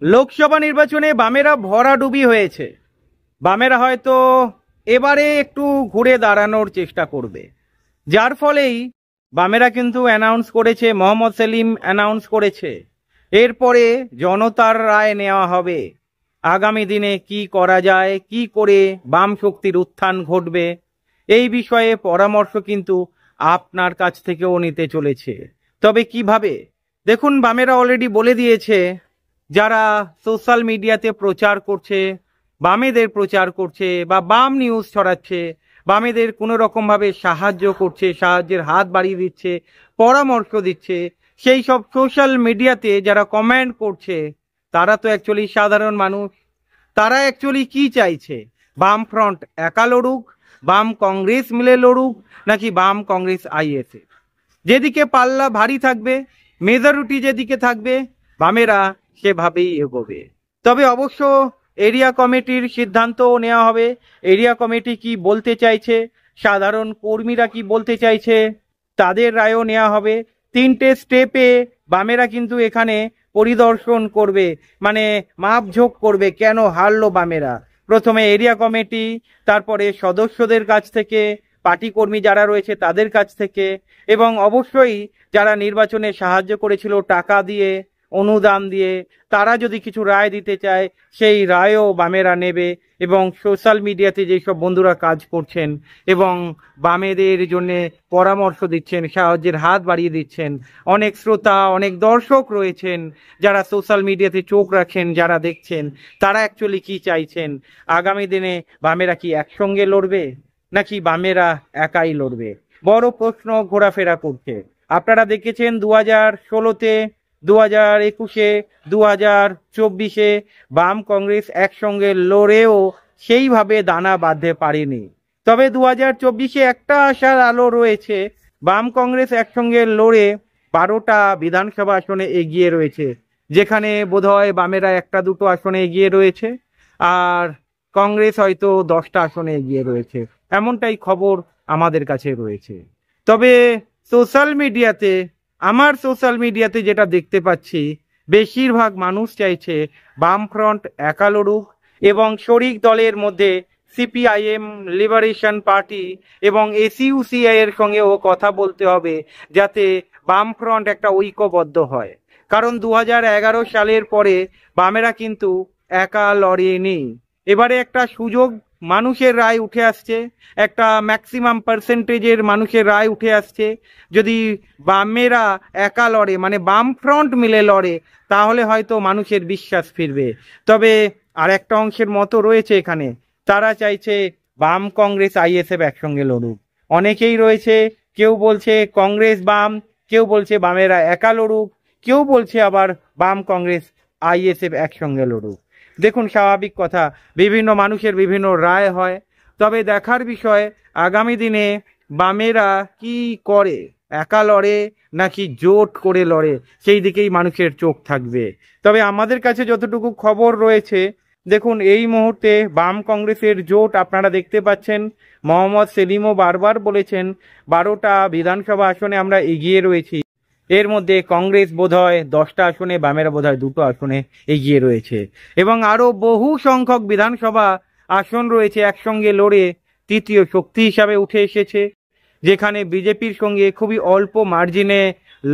লোকসভা নির্বাচনে বামেরা ভরাডুবি হয়েছে। বামেরা হয়তো এবারে একটু ঘুরে দাঁড়ানোর চেষ্টা করবে, যার ফলেই বামেরা কিন্তু অ্যানাউন্স করেছে, মোহাম্মদ সেলিম অ্যানাউন্স করেছে, এরপরে জনতার রায় নেওয়া হবে। আগামী দিনে কি করা যায়, কি করে বাম শক্তির উত্থান ঘটবে, এই বিষয়ে পরামর্শ কিন্তু আপনার কাছ থেকেও নিতে চলেছে। তবে কিভাবে? দেখুন, বামেরা অলরেডি বলে দিয়েছে, যারা সোশ্যাল মিডিয়াতে প্রচার করছে, বামেদের প্রচার করছে বা বাম নিউজ ছড়াচ্ছে, বামেদের কোনো রকমভাবে সাহায্য করছে, সাহায্যের হাত বাড়িয়ে দিচ্ছে, পরামর্শ দিচ্ছে, সেই সব সোশ্যাল মিডিয়াতে যারা কমেন্ট করছে তারা তো অ্যাকচুয়ালি সাধারণ মানুষ। তারা অ্যাকচুয়ালি কি চাইছে? বাম ফ্রন্ট একা লড়ুক, বাম কংগ্রেস মিলে লড়ুক, নাকি বাম কংগ্রেস আইএসএফ? যেদিকে পাল্লা ভারী থাকবে, মেজরিটি যেদিকে থাকবে, বামেরা সেভাবেই এগোবে। তবে অবশ্য এরিয়া কমিটির সিদ্ধান্তও নেওয়া হবে। এরিয়া কমিটি কি বলতে চাইছে, সাধারণ কর্মীরা কি বলতে চাইছে, তাদের রায়ও নেওয়া হবে। 3টে স্টেপে বামেরা কিন্তু এখানে পরিদর্শন করবে, মানে মাপঝোঁক করবে কেন হারলো বামেরা। প্রথমে এরিয়া কমিটি, তারপরে সদস্যদের কাছ থেকে, পার্টি কর্মী যারা রয়েছে তাদের কাছ থেকে, এবং অবশ্যই যারা নির্বাচনে সাহায্য করেছিল টাকা দিয়ে, অনুদান দিয়ে, তারা যদি কিছু রায় দিতে চায় সেই রায়ও বামেরা নেবে। এবং সোশ্যাল মিডিয়াতে যেসব বন্ধুরা কাজ করছেন এবং বামেদের জন্য পরামর্শ দিচ্ছেন, সাহায্যের হাত বাড়িয়ে দিচ্ছেন, অনেক শ্রোতা, অনেক দর্শক রয়েছেন যারা সোশ্যাল মিডিয়াতে চোখ রাখেন, যারা দেখছেন, তারা অ্যাকচুয়ালি কি চাইছেন। আগামী দিনে বামেরা কি একসঙ্গে লড়বে, নাকি বামেরা একাই লড়বে? বড় প্রশ্ন ঘোরাফেরা করছে। আপনারা দেখেছেন 2016-তে, 2021-এ, 2024-এ বাম কংগ্রেস একসঙ্গে লড়েও সেইভাবে দানা বাঁধতে পারেনি। তবে 2024-এ একটা আশার আলো রয়েছে, বাম কংগ্রেস একসঙ্গে লড়ে 12টা বিধানসভা আসনে এগিয়ে রয়েছে, যেখানে বোধহয় বামেরা 1-2 আসনে এগিয়ে রয়েছে, আর কংগ্রেস হয়তো 10টা আসনে এগিয়ে রয়েছে, এমনটাই খবর আমাদের কাছে রয়েছে। তবে সোশ্যাল মিডিয়াতে, আমার সোশ্যাল মিডিয়াতে যেটা দেখতে পাচ্ছি, বেশিরভাগ মানুষ চাইছে বাম ফ্রন্ট একা লড়ুক, এবং শরিক দলের মধ্যে সিপিআইএম, লিবারেশন পার্টি এবং এসইউসিআই এর সঙ্গেও কথা বলতে হবে, যাতে বাম ফ্রন্ট একটা ঐক্যবদ্ধ হয়। কারণ 2011 সালের পরে বামেরা কিন্তু একা লড়েনি। এবারে একটা সুযোগ, মানুষের রায় উঠে আসছে, একটা ম্যাক্সিমাম পার্সেন্টেজের মানুষের রায় উঠে আসছে। যদি বামেরা একা লড়ে, মানে বাম ফ্রন্ট মিলে লড়ে, তাহলে হয়তো মানুষের বিশ্বাস ফিরবে। তবে আর একটা অংশের মতো রয়েছে এখানে, তারা চাইছে বাম কংগ্রেস আইএসএফ একসঙ্গে লড়ুক। অনেকেই রয়েছে, কেউ বলছে কংগ্রেস বাম, কেউ বলছে বামেরা একা লড়ুক, কেউ বলছে আবার বাম কংগ্রেস আইএসএফ একসঙ্গে লড়ুক। দেখুন, স্বাভাবিক কথা, বিভিন্ন মানুষের বিভিন্ন রায় হয়। তবে দেখার বিষয়, আগামী দিনে বামেরা কি করে, একা লড়ে নাকি জোট করে লড়ে, সেই দিকেই মানুষের চোখ থাকবে। তবে আমাদের কাছে যতটুকু খবর রয়েছে, দেখুন, এই মুহূর্তে বাম কংগ্রেসের জোট আপনারা দেখতে পাচ্ছেন। মোহাম্মদ সেলিমও বারবার বলেছেন 12টা বিধানসভা আসনে আমরা এগিয়ে রয়েছি, এর মধ্যে কংগ্রেস বোধহয় 10টা আসনে, বামেরা বোধহয় 2টো আসনে এগিয়ে রয়েছে, এবং আরো বহু সংখ্যক বিধানসভা আসন রয়েছে একসঙ্গে লড়ে তৃতীয় শক্তি হিসাবে উঠে এসেছে। যেখানে বিজেপির সঙ্গে খুবই অল্প মার্জিনে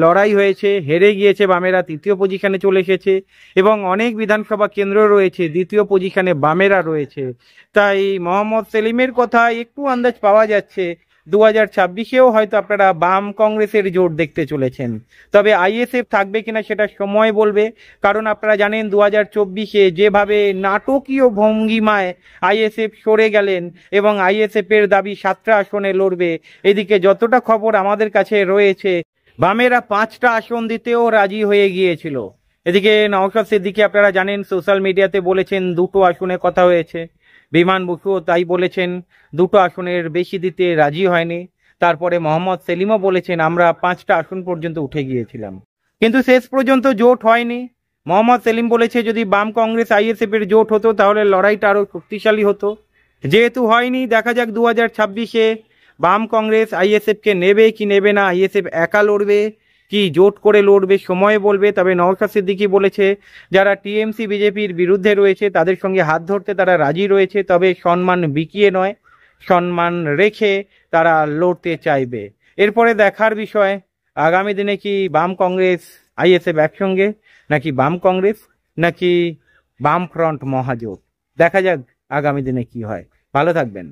লড়াই হয়েছে, হেরে গিয়েছে বামেরা, তৃতীয় পজিশনে চলে এসেছে, এবং অনেক বিধানসভা কেন্দ্র রয়েছে দ্বিতীয় পজিশনে বামেরা রয়েছে। তাই মোহাম্মদ সেলিমের কথা একটু আন্দাজ পাওয়া যাচ্ছে 2026-এও হয়তো আপনারা বাম কংগ্রেসের জোট দেখতে চলেছেন। তবে আইএসএফ থাকবে কিনা সেটা সময় বলবে, কারণ আপনারা জানেন 2024-এ যেভাবে নাটকীয় ভঙ্গিমায় আইএসএফ সরে গেলেন এবং আইএসএফ এর দাবি 7টা আসনে লড়বে। এদিকে যতটা খবর আমাদের কাছে রয়েছে, বামেরা 5টা আসন দিতেও রাজি হয়ে গিয়েছিল। এদিকে নওশাদ সিদ্দিকী আপনারা জানেন সোশ্যাল মিডিয়াতে বলেছেন 2টো আসনে কথা হয়েছে। বিমান বসুও তাই বলেছেন, 2টো আসনের বেশি দিতে রাজি হয়নি। তারপরে মোহাম্মদ সেলিমও বলেছেন আমরা 5টা আসন পর্যন্ত উঠে গিয়েছিলাম, কিন্তু শেষ পর্যন্ত জোট হয়নি। মোহাম্মদ সেলিম বলেছে যদি বাম কংগ্রেস আইএসএফ এর জোট হতো তাহলে লড়াইটা আরো শক্তিশালী হতো। যেহেতু হয়নি, দেখা যাক 2026-এ বাম কংগ্রেস আইএসএফ কে নেবে কি নেবে না, আইএসএফ একা লড়বে কি জোট করে লড়বে সময় বলবে। তবে নওশাদ সিদ্দিকী বলেছে যারা টিএমসি বিজেপির বিরুদ্ধে রয়েছে তাদের সঙ্গে হাত ধরতে তারা রাজি রয়েছে, তবে সম্মান বিকিয়ে নয়, সম্মান রেখে তারা লড়তে চাইবে। এরপরে দেখার বিষয় আগামী দিনে কি বাম কংগ্রেস আইএসএফ একসঙ্গে, নাকি বাম কংগ্রেস, নাকি বাম ফ্রন্ট মহাজোট। দেখা যাক আগামী দিনে কি হয়। ভালো থাকবেন।